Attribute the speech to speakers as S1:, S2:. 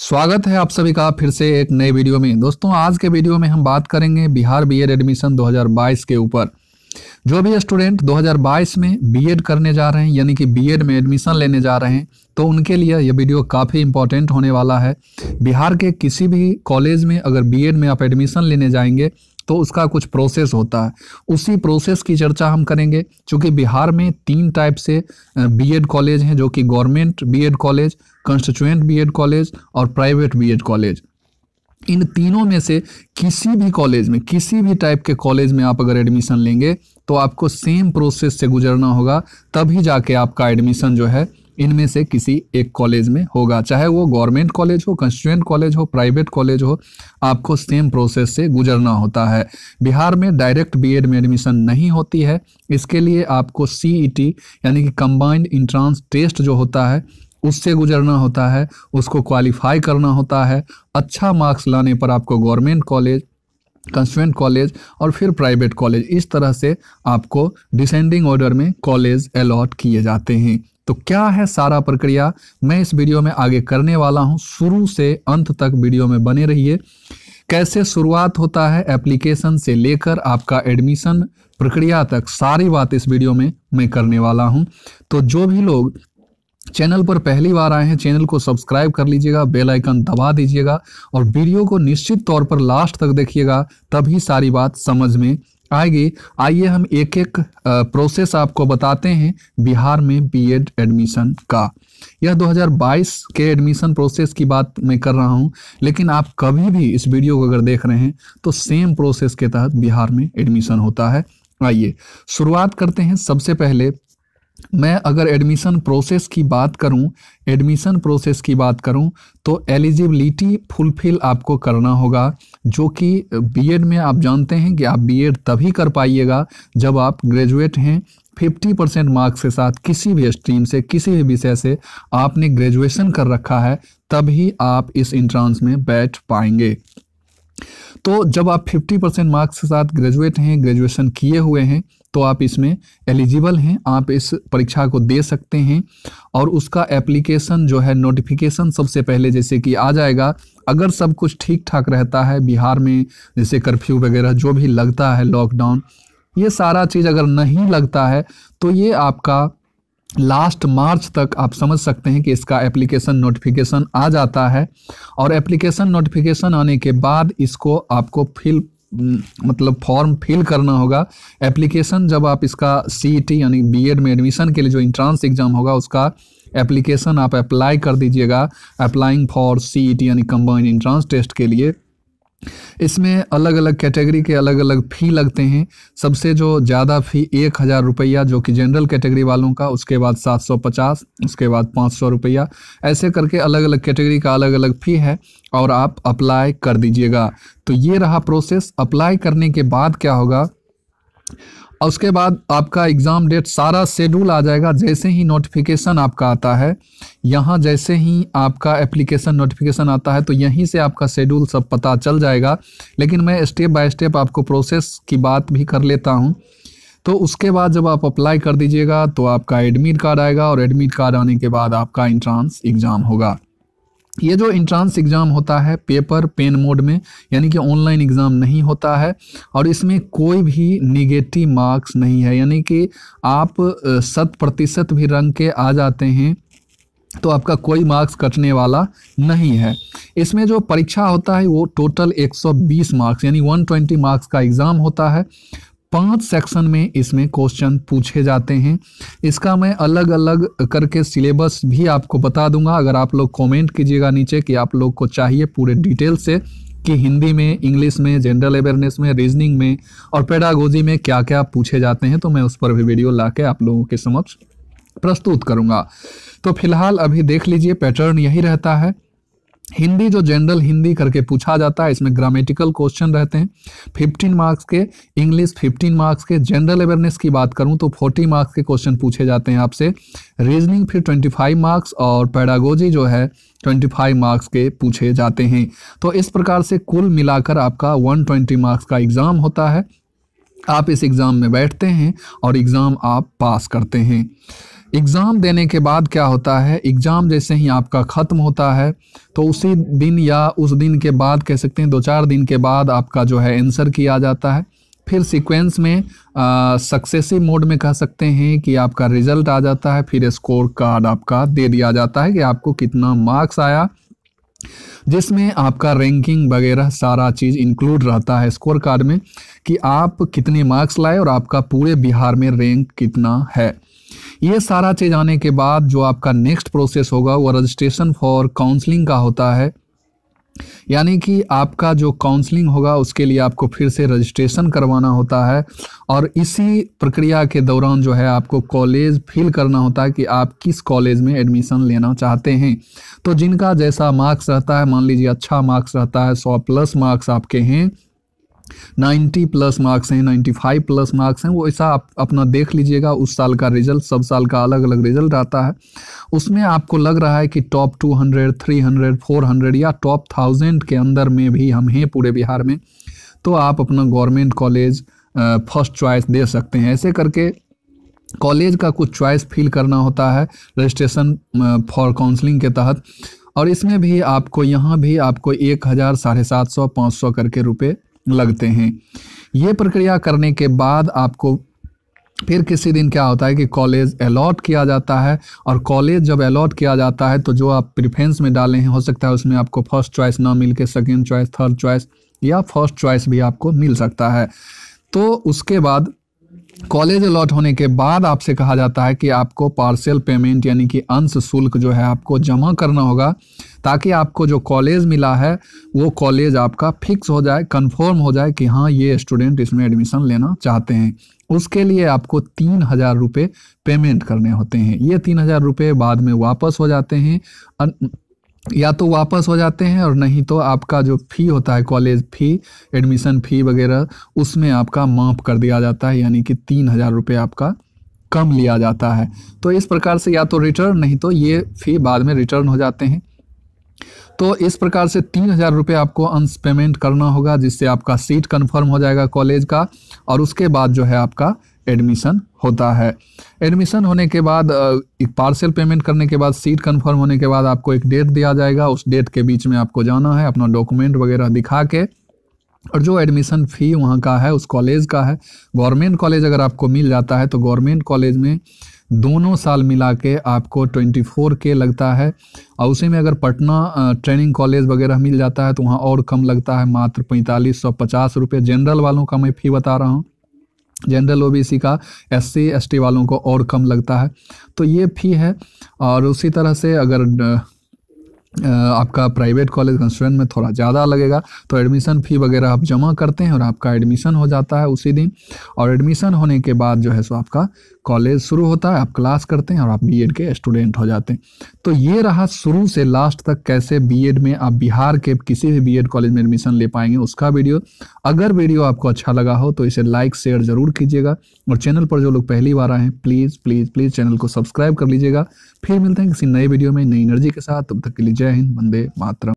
S1: स्वागत है आप सभी का फिर से एक नए वीडियो में। दोस्तों, आज के वीडियो में हम बात करेंगे बिहार बीएड एडमिशन 2022 के ऊपर। जो भी स्टूडेंट 2022 में बीएड करने जा रहे हैं, यानी कि बीएड में एडमिशन लेने जा रहे हैं, तो उनके लिए यह वीडियो काफ़ी इंपॉर्टेंट होने वाला है। बिहार के किसी भी कॉलेज में अगर बीएड में आप एडमिशन लेने जाएंगे तो उसका कुछ प्रोसेस होता है, उसी प्रोसेस की चर्चा हम करेंगे। क्योंकि बिहार में 3 टाइप से बीएड कॉलेज हैं, जो कि government BEd college, constituent BEd college और प्राइवेट बीएड कॉलेज। इन तीनों में से किसी भी कॉलेज में, किसी भी टाइप के कॉलेज में आप अगर एडमिशन लेंगे तो आपको सेम प्रोसेस से गुजरना होगा, तभी जाके आपका एडमिशन जो है इनमें से किसी एक कॉलेज में होगा। चाहे वो गवर्नमेंट कॉलेज हो, कॉन्स्टिट्यूएंट कॉलेज हो, प्राइवेट कॉलेज हो, आपको सेम प्रोसेस से गुजरना होता है। बिहार में डायरेक्ट बीएड में एडमिशन नहीं होती है। इसके लिए आपको सीईटी यानी कि कंबाइंड एंट्रेंस टेस्ट जो होता है उससे गुजरना होता है, उसको क्वालिफाई करना होता है। अच्छा मार्क्स लाने पर आपको गवर्नमेंट कॉलेज, कॉन्स्टिट्यूएंट कॉलेज और फिर प्राइवेट कॉलेज, इस तरह से आपको डिसेंडिंग ऑर्डर में कॉलेज अलॉट किए जाते हैं। तो क्या है सारा प्रक्रिया, मैं इस वीडियो में आगे करने वाला हूं। शुरू से अंत तक वीडियो में बने रहिए। कैसे शुरुआत होता है एप्लीकेशन से लेकर आपका एडमिशन प्रक्रिया तक, सारी बात इस वीडियो में मैं करने वाला हूं। तो जो भी लोग चैनल पर पहली बार आए हैं, चैनल को सब्सक्राइब कर लीजिएगा, बेल आइकन दबा दीजिएगा और वीडियो को निश्चित तौर पर लास्ट तक देखिएगा, तभी सारी बात समझ में आएगी। आइए हम एक एक प्रोसेस आपको बताते हैं बिहार में बीएड एडमिशन का। यह 2022 के एडमिशन प्रोसेस की बात मैं कर रहा हूं, लेकिन आप कभी भी इस वीडियो को अगर देख रहे हैं तो सेम प्रोसेस के तहत बिहार में एडमिशन होता है। आइए शुरुआत करते हैं। सबसे पहले मैं अगर एडमिशन प्रोसेस की बात करूं तो एलिजिबिलिटी फुलफिल आपको करना होगा, जो कि बीएड में आप जानते हैं कि आप बीएड तभी कर पाइएगा जब आप ग्रेजुएट हैं, 50% मार्क्स के साथ, किसी भी स्ट्रीम से, किसी भी विषय से आपने ग्रेजुएशन कर रखा है, तभी आप इस एंट्रेंस में बैठ पाएंगे। तो जब आप 50% मार्क्स के साथ ग्रेजुएट हैं, ग्रेजुएशन किए हुए हैं, तो आप इसमें एलिजिबल हैं, आप इस परीक्षा को दे सकते हैं। और उसका एप्लीकेशन जो है, नोटिफिकेशन सबसे पहले जैसे कि आ जाएगा। अगर सब कुछ ठीक ठाक रहता है बिहार में, जैसे कर्फ्यू वगैरह जो भी लगता है, लॉकडाउन, ये सारा चीज़ अगर नहीं लगता है तो ये आपका लास्ट मार्च तक आप समझ सकते हैं कि इसका एप्लीकेशन नोटिफिकेशन आ जाता है। और एप्लीकेशन नोटिफिकेशन आने के बाद इसको आपको फॉर्म फिल करना होगा। एप्लीकेशन जब आप इसका सीईटी यानी बीएड में एडमिशन के लिए जो एंट्रेंस एग्जाम होगा उसका एप्लीकेशन आप अप्लाई कर दीजिएगा, अप्लाइंग फॉर सीईटी यानी कंबाइंड एंट्रेंस टेस्ट के लिए। इसमें अलग अलग कैटेगरी के अलग अलग फ़ी लगते हैं। सबसे जो ज़्यादा फ़ी 1000 रुपया जो कि जनरल कैटेगरी वालों का, उसके बाद 750, उसके बाद 500 रुपया, ऐसे करके अलग अलग कैटेगरी का अलग अलग फ़ी है और आप अप्लाई कर दीजिएगा। तो ये रहा प्रोसेस। अप्लाई करने के बाद क्या होगा, उसके बाद आपका एग्ज़ाम डेट, सारा शेड्यूल आ जाएगा। जैसे ही नोटिफिकेशन आपका आता है, यहाँ जैसे ही आपका एप्लीकेशन नोटिफिकेशन आता है तो यहीं से आपका शेड्यूल सब पता चल जाएगा। लेकिन मैं स्टेप बाय स्टेप आपको प्रोसेस की बात भी कर लेता हूँ। तो उसके बाद जब आप अप्लाई कर दीजिएगा तो आपका एडमिट कार्ड आएगा और एडमिट कार्ड आने के बाद आपका एंट्रेंस एग्ज़ाम होगा। ये जो एंट्रेंस एग्ज़ाम होता है पेपर पेन मोड में, यानी कि ऑनलाइन एग्ज़ाम नहीं होता है और इसमें कोई भी नेगेटिव मार्क्स नहीं है। यानी कि आप 100% भी रंग के आ जाते हैं तो आपका कोई मार्क्स कटने वाला नहीं है। इसमें जो परीक्षा होता है वो टोटल 120 मार्क्स यानी 120 मार्क्स का एग्ज़ाम होता है। 5 सेक्शन में इसमें क्वेश्चन पूछे जाते हैं। इसका मैं अलग अलग करके सिलेबस भी आपको बता दूंगा। अगर आप लोग कमेंट कीजिएगा नीचे कि आप लोग को चाहिए पूरे डिटेल से कि हिंदी में, इंग्लिश में, जनरल अवेयरनेस में, रीजनिंग में और पेडागोजी में क्या क्या पूछे जाते हैं, तो मैं उस पर भी वीडियो ला के आप लोगों के समक्ष प्रस्तुत करूँगा। तो फिलहाल अभी देख लीजिए, पैटर्न यही रहता है। हिंदी जो जनरल हिंदी करके पूछा जाता है, इसमें ग्रामेटिकल क्वेश्चन रहते हैं 15 मार्क्स के, इंग्लिश 15 मार्क्स के। जनरल अवेयरनेस की बात करूं तो 40 मार्क्स के क्वेश्चन पूछे जाते हैं आपसे। रीजनिंग फिर 25 मार्क्स और पेडागोजी जो है 25 मार्क्स के पूछे जाते हैं। तो इस प्रकार से कुल मिलाकर आपका 120 मार्क्स का एग्ज़ाम होता है। आप इस एग्ज़ाम में बैठते हैं और एग्ज़ाम आप पास करते हैं। एग्ज़ाम देने के बाद क्या होता है, एग्ज़ाम जैसे ही आपका ख़त्म होता है तो उसी दिन या उस दिन के बाद कह सकते हैं 2-4 दिन के बाद आपका जो है आंसर किया जाता है। फिर सीक्वेंस में सक्सेसिव मोड में कह सकते हैं कि आपका रिजल्ट आ जाता है, फिर स्कोर कार्ड आपका दे दिया जाता है कि आपको कितना मार्क्स आया, जिसमें आपका रैंकिंग वगैरह सारा चीज़ इंक्लूड रहता है स्कोर कार्ड में कि आप कितने मार्क्स लाए और आपका पूरे बिहार में रैंक कितना है। ये सारा चीज़ आने के बाद जो आपका नेक्स्ट प्रोसेस होगा वो रजिस्ट्रेशन फॉर काउंसलिंग का होता है, यानी कि आपका जो काउंसलिंग होगा उसके लिए आपको फिर से रजिस्ट्रेशन करवाना होता है और इसी प्रक्रिया के दौरान जो है आपको कॉलेज फिल करना होता है कि आप किस कॉलेज में एडमिशन लेना चाहते हैं। तो जिनका जैसा मार्क्स रहता है, मान लीजिए अच्छा मार्क्स रहता है, 100+ मार्क्स आपके हैं, 90+ मार्क्स हैं, 95+ मार्क्स हैं, वो ऐसा आप अपना देख लीजिएगा। उस साल का रिजल्ट, सब साल का अलग अलग रिजल्ट आता है, उसमें आपको लग रहा है कि टॉप 200, 300, 400 या टॉप 1000 के अंदर में भी हम हैं पूरे बिहार में, तो आप अपना गवर्नमेंट कॉलेज फर्स्ट चॉइस दे सकते हैं। ऐसे करके कॉलेज का कुछ चॉइस फिल करना होता है रजिस्ट्रेशन फॉर काउंसलिंग के तहत, और इसमें भी आपको यहाँ भी आपको 1000, 750, 500 करके रुपए लगते हैं। ये प्रक्रिया करने के बाद आपको फिर किसी दिन क्या होता है कि कॉलेज अलॉट किया जाता है, और कॉलेज जब अलॉट किया जाता है तो जो आप प्रेफरेंस में डाले हैं हो सकता है उसमें आपको फर्स्ट चॉइस ना मिल के सेकेंड चॉइस, थर्ड चॉइस या फर्स्ट चॉइस भी आपको मिल सकता है। तो उसके बाद कॉलेज अलॉट होने के बाद आपसे कहा जाता है कि आपको पार्शियल पेमेंट यानी कि अंश शुल्क जो है आपको जमा करना होगा, ताकि आपको जो कॉलेज मिला है वो कॉलेज आपका फिक्स हो जाए, कंफर्म हो जाए कि हाँ ये स्टूडेंट इसमें एडमिशन लेना चाहते हैं। उसके लिए आपको 3000 रुपये पेमेंट करने होते हैं। ये 3000 रुपये बाद में वापस हो जाते हैं, या तो वापस हो जाते हैं और नहीं तो आपका जो फ़ी होता है कॉलेज फ़ी, एडमिशन फ़ी वगैरह, उसमें आपका माफ़ कर दिया जाता है, यानी कि 3000 रुपये आपका कम लिया जाता है। तो इस प्रकार से या तो रिटर्न, नहीं तो ये फ़ी बाद में रिटर्न हो जाते हैं। तो इस प्रकार से 3000 रुपये आपको अंश पेमेंट करना होगा, जिससे आपका सीट कंफर्म हो जाएगा कॉलेज का, और उसके बाद जो है आपका एडमिशन होता है। एडमिशन होने के बाद एक पार्शियल पेमेंट करने के बाद, सीट कंफर्म होने के बाद आपको एक डेट दिया जाएगा। उस डेट के बीच में आपको जाना है, अपना डॉक्यूमेंट वगैरह दिखा के, और जो एडमिशन फ़ी वहाँ का है उस कॉलेज का है। गवर्नमेंट कॉलेज अगर आपको मिल जाता है तो गवर्नमेंट कॉलेज में दोनों साल मिला के आपको 24K लगता है, और उसी में अगर पटना ट्रेनिंग कॉलेज वगैरह मिल जाता है तो वहाँ और कम लगता है, मात्र 4550 रुपये। जनरल वालों का मैं फ़ी बता रहा हूँ, जनरल OBC का, SC ST वालों को और कम लगता है। तो ये फ़ी है। और उसी तरह से अगर आपका प्राइवेट कॉलेज का स्टूडेंट में थोड़ा ज़्यादा लगेगा, तो एडमिशन फ़ी वगैरह आप जमा करते हैं और आपका एडमिशन हो जाता है उसी दिन। और एडमिशन होने के बाद जो है सो आपका कॉलेज शुरू होता है, आप क्लास करते हैं और आप बीएड के स्टूडेंट हो जाते हैं। तो ये रहा शुरू से लास्ट तक कैसे बीएड में आप बिहार के किसी भी बीएड कॉलेज में एडमिशन ले पाएंगे उसका वीडियो। अगर वीडियो आपको अच्छा लगा हो तो इसे लाइक शेयर ज़रूर कीजिएगा, और चैनल पर जो लोग पहली बार आए हैं प्लीज़ प्लीज़ प्लीज़ चैनल को सब्सक्राइब कर लीजिएगा। फिर मिलते हैं किसी नए वीडियो में नई एनर्जी के साथ, तब तक के लिए जय हिंद, वंदे मातरम।